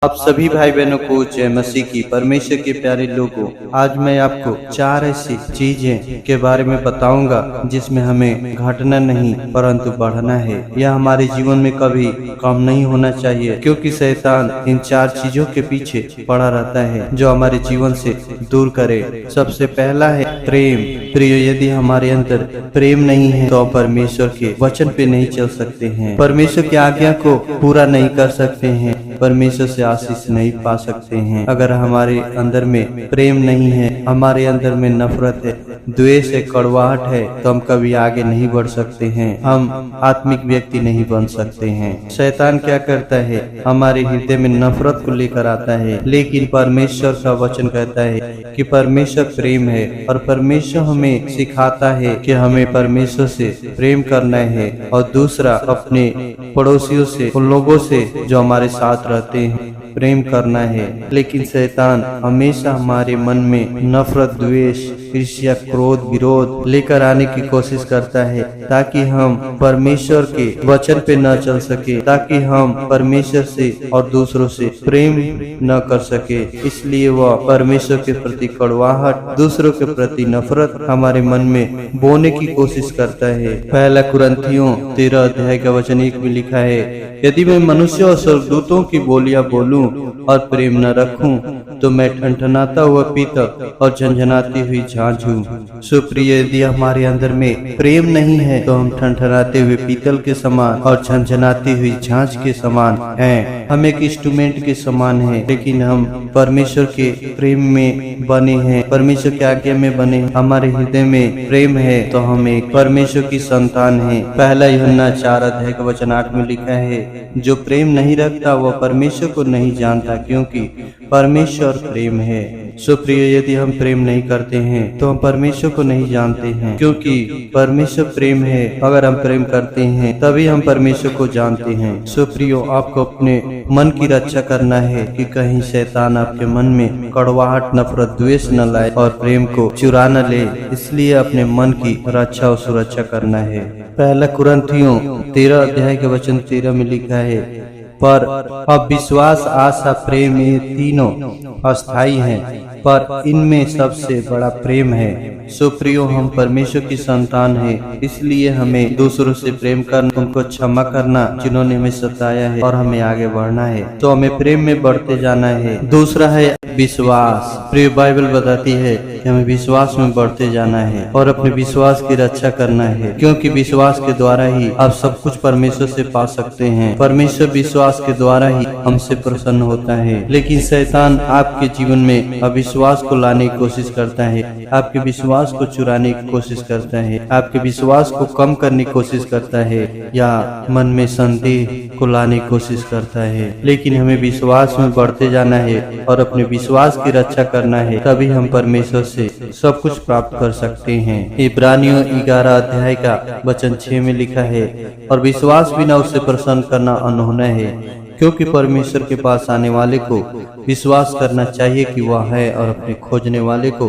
आप सभी भाई बहनों को जय मसीह की। परमेश्वर के प्यारे लोगों, आज मैं आपको 4 ऐसी चीजें के बारे में बताऊंगा जिसमें हमें घटना नहीं परंतु बढ़ना है। यह हमारे जीवन में कभी कम नहीं होना चाहिए, क्योंकि शैतान इन 4 चीजों के पीछे पड़ा रहता है जो हमारे जीवन से दूर करे। सबसे पहला है प्रेम। प्रिय, यदि हमारे अंदर प्रेम नहीं है तो परमेश्वर के वचन पे नहीं चल सकते हैं, परमेश्वर की आज्ञा को पूरा नहीं कर सकते हैं, परमेश्वर से आशीष नहीं पा सकते हैं। अगर हमारे अंदर में प्रेम नहीं है, हमारे अंदर में नफरत है, द्वेष है, कड़वाहट है, तो हम कभी आगे नहीं बढ़ सकते हैं, हम आत्मिक व्यक्ति नहीं बन सकते हैं। शैतान क्या करता है, हमारे हृदय में नफरत को लेकर आता है, लेकिन परमेश्वर का वचन कहता है कि परमेश्वर प्रेम है और परमेश्वर हमें सिखाता है कि हमें परमेश्वर से प्रेम करना है और दूसरा अपने पड़ोसियों से, उन लोगों से जो हमारे साथ रहते हैं, प्रेम करना है। लेकिन शैतान हमेशा हमारे मन में नफरत, द्वेष, ईर्ष्या, क्रोध, विरोध लेकर आने की कोशिश करता है ताकि हम परमेश्वर के वचन पे न चल सके, ताकि हम परमेश्वर से और दूसरों से प्रेम न कर सके। इसलिए वह परमेश्वर के प्रति कड़वाहट, दूसरों के प्रति नफरत हमारे मन में बोने की कोशिश करता है। पहला कुरिन्थियों 13 अध्याय का वचन 1 में लिखा है, यदि मैं मनुष्य और स्वर्गदूतों की बोलियां बोलूं और प्रेम न रखूं तो मैं ठनठनाता हुआ पीतल और झंझनाती हुई झांझ हूँ। सुप्रिय, यदि हमारे अंदर में प्रेम नहीं है तो हम ठनठनाते हुए पीतल के समान और झंझनाती हुई झांझ के समान हैं। हम एक इंस्ट्रूमेंट के समान हैं, लेकिन हम परमेश्वर के प्रेम में बने हैं, परमेश्वर के आज्ञा में बने। हमारे हृदय में प्रेम है तो हम एक परमेश्वर की संतान हैं। पहला यूहन्ना 4 अध्याय का वचन 8 में लिखा है, जो प्रेम नहीं रखता वह परमेश्वर को नहीं जानता, क्योंकि परमेश्वर प्रेम है। सुप्रिय, यदि हम प्रेम नहीं करते हैं तो हम परमेश्वर को नहीं जानते हैं, क्योंकि परमेश्वर प्रेम है। अगर हम प्रेम करते हैं तभी हम परमेश्वर को जानते हैं। सुप्रियो, आपको अपने मन की रक्षा करना है कि कहीं शैतान आपके मन में कड़वाहट, नफरत, द्वेष न लाए और प्रेम को चुरा न ले। इसलिए अपने मन की रक्षा और सुरक्षा करना है। पहला कुरिन्थियों 13 अध्याय के वचन 13 में लिखा है, पर अब विश्वास, आशा, प्रेम ये तीनों अस्थाई हैं, पर इनमें सबसे बड़ा प्रेम है। सुप्रियो, हम परमेश्वर की संतान हैं, इसलिए हमें दूसरों से प्रेम करना, उनको क्षमा करना जिन्होंने हमें सताया है, और हमें आगे बढ़ना है, तो हमें प्रेम में बढ़ते जाना है। दूसरा है विश्वास। प्रिय, बाइबल बताती है कि हमें विश्वास में बढ़ते जाना है और अपने विश्वास की रक्षा करना है, क्योंकि विश्वास के द्वारा ही आप सब कुछ परमेश्वर से पा सकते हैं। परमेश्वर विश्वास के द्वारा ही हमसे प्रसन्न होता है। लेकिन शैतान आपके जीवन में अविश्वास को लाने की कोशिश करता है, आपके विश्वास को चुराने की कोशिश करता है, आपके विश्वास को कम करने की कोशिश करता है, या मन में संदेह को लाने की कोशिश करता है। लेकिन हमें विश्वास में बढ़ते जाना है और अपने विश्वास की रक्षा करना है, तभी हम परमेश्वर से सब कुछ प्राप्त कर सकते हैं। इब्रानियों 11 अध्याय का वचन 6 में लिखा है, और विश्वास बिना उसे प्रसन्न करना अनहोना है, क्योंकि परमेश्वर के पास आने वाले को विश्वास करना चाहिए कि वह है और अपने खोजने वाले को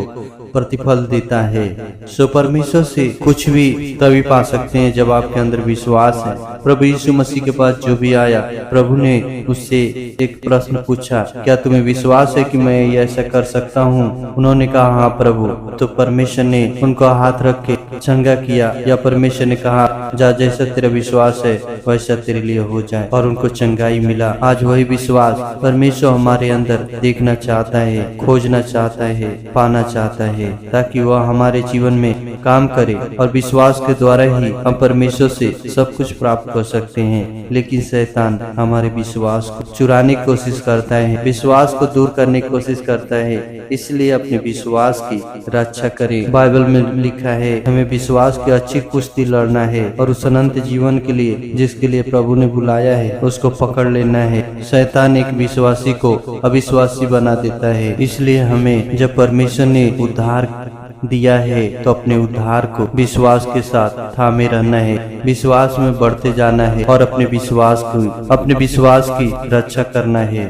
प्रतिफल देता है। सो परमेश्वर से कुछ भी तभी पा सकते हैं जब आपके अंदर विश्वास है। प्रभु यीशु मसीह के पास जो भी आया, प्रभु ने उससे एक प्रश्न पूछा, क्या तुम्हें विश्वास है कि मैं ऐसा कर सकता हूँ? उन्होंने कहा, हाँ प्रभु। तो परमेश्वर ने उनको हाथ रख के चंगा किया, या परमेश्वर ने कहा, जा, जैसा तेरा विश्वास है वैसा तेरे लिए हो जाए, और उनको चंगाई मिला। आज वही विश्वास परमेश्वर हमारे अंदर देखना चाहता है, खोजना चाहता है, पाना चाहता है, ताकि वह हमारे जीवन में काम करे, और विश्वास के द्वारा ही हम परमेश्वर से सब कुछ प्राप्त कर सकते हैं। लेकिन शैतान हमारे विश्वास को चुराने की कोशिश करता है, विश्वास को दूर करने की कोशिश करता है। इसलिए अपने विश्वास की रक्षा करें। बाइबल में लिखा है, हमें विश्वास की अच्छी कुश्ती लड़ना है और उस अनंत जीवन के लिए जिसके लिए प्रभु ने बुलाया है उसको पकड़ लेना है। शैतान एक विश्वासी को अविश्वासी बना देता है। इसलिए हमें, जब परमेश्वर ने उद्धार दिया है तो अपने उद्धार को विश्वास के साथ थामे रहना है, विश्वास में बढ़ते जाना है और अपने विश्वास की रक्षा करना है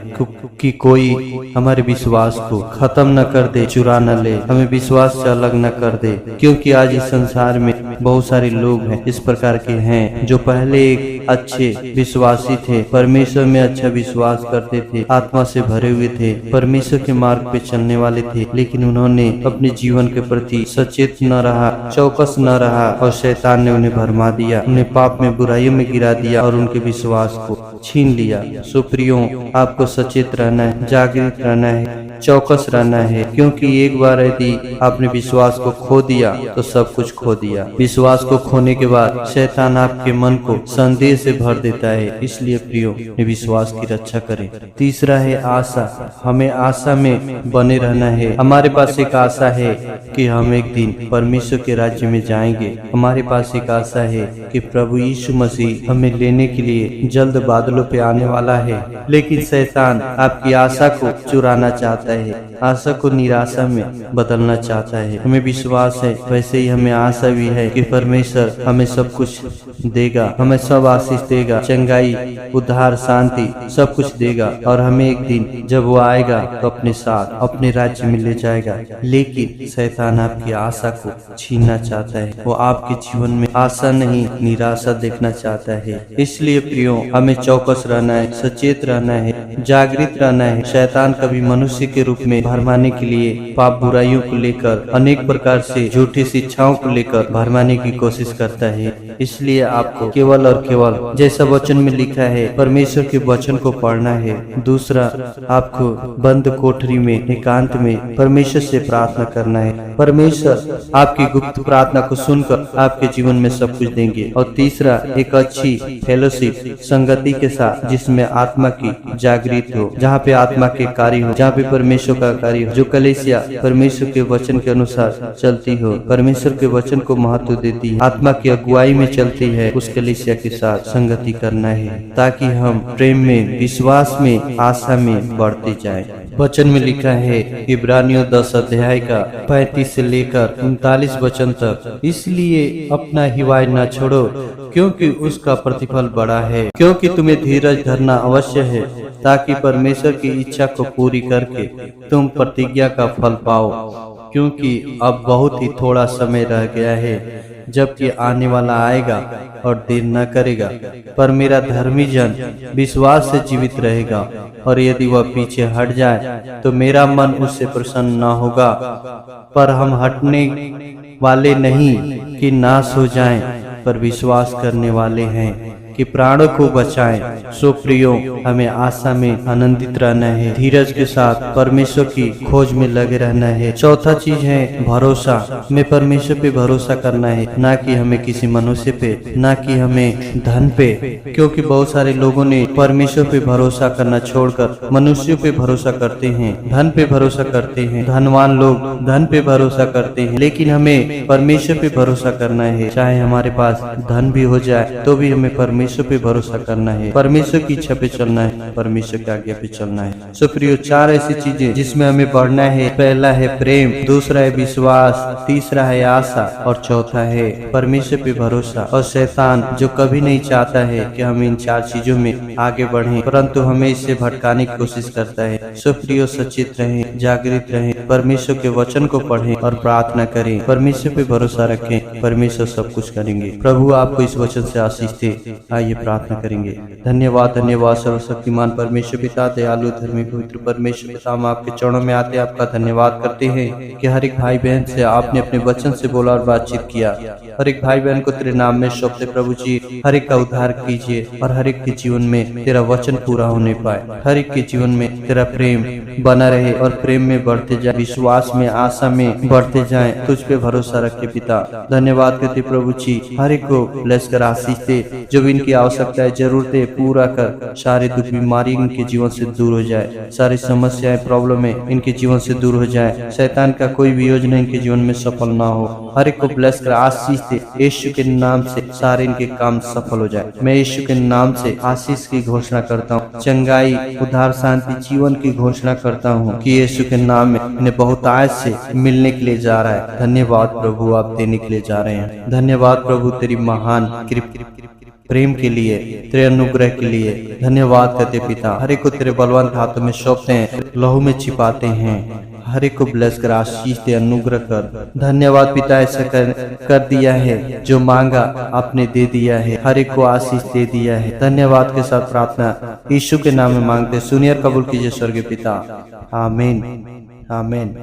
कि कोई हमारे विश्वास को खत्म न कर दे, चुरा न ले, हमें विश्वास से अलग न कर दे। क्योंकि आज इस संसार में बहुत सारे लोग हैं, इस प्रकार के हैं जो पहले एक अच्छे विश्वासी थे, परमेश्वर में अच्छा विश्वास करते थे, आत्मा से भरे हुए थे, परमेश्वर के मार्ग पे चलने वाले थे, लेकिन उन्होंने अपने जीवन के प्रति सचेत न रहा, चौकस न रहा और शैतान ने उन्हें भरमा दिया, उन्हें पाप में, बुराइयों में गिरा दिया और उनके विश्वास को छीन लिया। सुप्रियो, आपको सचेत रहना है, जागृत रहना है, चौकस रहना है, क्योंकि एक बार यदि आपने विश्वास को खो दिया तो सब कुछ खो दिया। विश्वास को खोने के बाद शैतान आपके मन को संदेह से भर देता है, इसलिए प्रियो विश्वास की रक्षा करें। तीसरा है आशा, हमें आशा में बने रहना है। हमारे पास एक आशा है कि हम एक दिन परमेश्वर के राज्य में जाएंगे। हमारे पास एक आशा है कि प्रभु यीशु मसीह हमें लेने के लिए जल्द बादलों पे आने वाला है, लेकिन शैतान आपकी आशा को चुराना चाहता है, आशा को निराशा में बदलना चाहता है। हमें विश्वास है, वैसे ही हमें आशा भी है कि परमेश्वर हमें सब कुछ देगा, हमें सब आशीष देगा, चंगाई, उद्धार, शांति सब कुछ देगा और हमें एक दिन जब वो आएगा तो अपने साथ अपने राज्य में ले जाएगा। लेकिन शैतान आपकी आशा को छीनना चाहता है, वो आपके जीवन में आशा नहीं निराशा देखना चाहता है। इसलिए प्रियो हमें चौकस रहना है, सचेत रहना है, जागृत रहना है। शैतान कभी मनुष्य के रूप में भरमाने के लिए पाप बुराइयों को लेकर, अनेक प्रकार से झूठी शिक्षाओं को लेकर भरमाने की कोशिश करता है। इसलिए आपको केवल और केवल जैसा वचन में लिखा है परमेश्वर के वचन को पढ़ना है। दूसरा, आपको बंद कोठरी में एकांत में परमेश्वर से प्रार्थना करना है। परमेश्वर आपकी गुप्त प्रार्थना को सुनकर आपके जीवन में सब कुछ देंगे। और तीसरा, एक अच्छी फेलोशिप, संगति के साथ जिसमें आत्मा की जागृत हो, जहाँ पे आत्मा के कार्य हो, जहाँ पे परमेश्वर का कार्य हो, जो कलीसिया परमेश्वर के वचन के अनुसार चलती हो, परमेश्वर के वचन को महत्व देती है, आत्मा की अगुवाई में चलती है, उस कलीसिया के साथ संगति करना है, ताकि हम प्रेम में, विश्वास में, आशा में बढ़ते जाएं। वचन में लिखा है इब्रानियों 10 अध्याय का 35 से लेकर 39 वचन तक, इसलिए अपना हिवाय न छोड़ो क्योंकि उसका प्रतिफल बड़ा है। क्योंकि तुम्हें धीरज धरना अवश्य है, ताकि परमेश्वर की इच्छा को पूरी करके तुम प्रतिज्ञा का फल पाओ। क्योंकि अब बहुत ही थोड़ा समय रह गया है, जबकि आने वाला आएगा और देर न करेगा। पर मेरा धर्मी जन विश्वास से जीवित रहेगा, और यदि वह पीछे हट जाए तो मेरा मन उससे प्रसन्न न होगा। पर हम हटने वाले नहीं कि नाश हो जाएं, पर विश्वास करने वाले हैं कि प्राणों को बचाएं। सो प्रियो, हमें आशा में आनंदित रहना है, धीरज के साथ परमेश्वर की खोज में लगे रहना है। चौथा चीज है भरोसा, हमें परमेश्वर पे भरोसा करना है, ना कि हमें किसी मनुष्य पे, ना कि हमें धन पे। क्योंकि बहुत सारे लोगों ने परमेश्वर पे भरोसा करना छोड़कर मनुष्यों पे भरोसा करते हैं, धन पे भरोसा करते हैं। धनवान लोग धन पे भरोसा करते हैं, लेकिन हमें परमेश्वर पे भरोसा करना है। चाहे हमारे पास धन भी हो जाए तो भी हमें परमेश्वर पे भरोसा करना है, परमेश्वर की इच्छा पे चलना है, परमेश्वर की आज्ञा पे चलना है। सो प्रियो, 4 ऐसी चीजें जिसमें हमें बढ़ना है। पहला है प्रेम, दूसरा है विश्वास, तीसरा है आशा और चौथा है परमेश्वर पे भरोसा। और शैतान जो कभी नहीं चाहता है कि हम इन 4 चीजों में आगे बढ़ें, परंतु हमें इससे भटकाने की कोशिश करता है। सो प्रियो, सचेत रहें, जागृत रहें, परमेश्वर के वचन को पढ़ें और प्रार्थना करें, परमेश्वर पे भरोसा रखें, परमेश्वर सब कुछ करेंगे। प्रभु आपको इस वचन से आशीष दे। आइए प्रार्थना करेंगे। धन्यवाद, धन्यवाद सर्वशक्तिमान परमेश्वर पिता, दयालु धर्मी पवित्र परमेश्वर पिता, हम आपके चरणों में आते आपका धन्यवाद करते हैं कि हर एक भाई बहन से आपने अपने वचन से बोला और बातचीत किया। हर एक भाई बहन को तेरे नाम में सौंपते प्रभु जी, हर एक का उद्धार कीजिए और हर एक के जीवन में तेरा वचन पूरा होने पाए, हर एक के जीवन में तेरा प्रेम बना रहे और प्रेम में बढ़ते जाए, विश्वास में, आशा में बढ़ते जाए, तुझ पे भरोसा रखे पिता। धन्यवाद करते प्रभु जी, हर एक को ब्लेस कर आशीष दे, जो भी इनकी आवश्यकता है, जरूरतें पूरा कर, सारे दुख बीमारी इनके जीवन से दूर हो जाए, सारी समस्याएं, प्रॉब्लम इनके जीवन से दूर हो जाए, शैतान का कोई भी योजना इनके जीवन में सफल ना हो। हर एक को ब्लेस कर आशीष दे, यीशु के नाम से सारे इनके काम सफल हो जाए। मैं यीशु के नाम से आशीष की घोषणा करता हूँ, चंगाई, उद्धार, शांति, जीवन की घोषणा करता हूँ कि ये यीशु के नाम में इन्हें बहुतायत से मिलने के लिए जा रहा है। धन्यवाद प्रभु, आप देने के लिए जा रहे हैं। धन्यवाद प्रभु तेरी महान प्रेम के लिए, तेरे अनुग्रह के लिए धन्यवाद करते पिता। हर एक को तेरे बलवंत हाथों में सौंपते हैं, लहू में छिपाते हैं। हर एक को ब्लेस कर, आशीष दे, अनुग्रह कर। धन्यवाद पिता, ऐसा कर दिया है, जो मांगा आपने दे दिया है, हर एक को आशीष दे दिया है। धन्यवाद के साथ प्रार्थना यीशु के नाम में मांगते, सुनिए और कबूल कीजिए स्वर्गीय पिता। आमीन आमीन।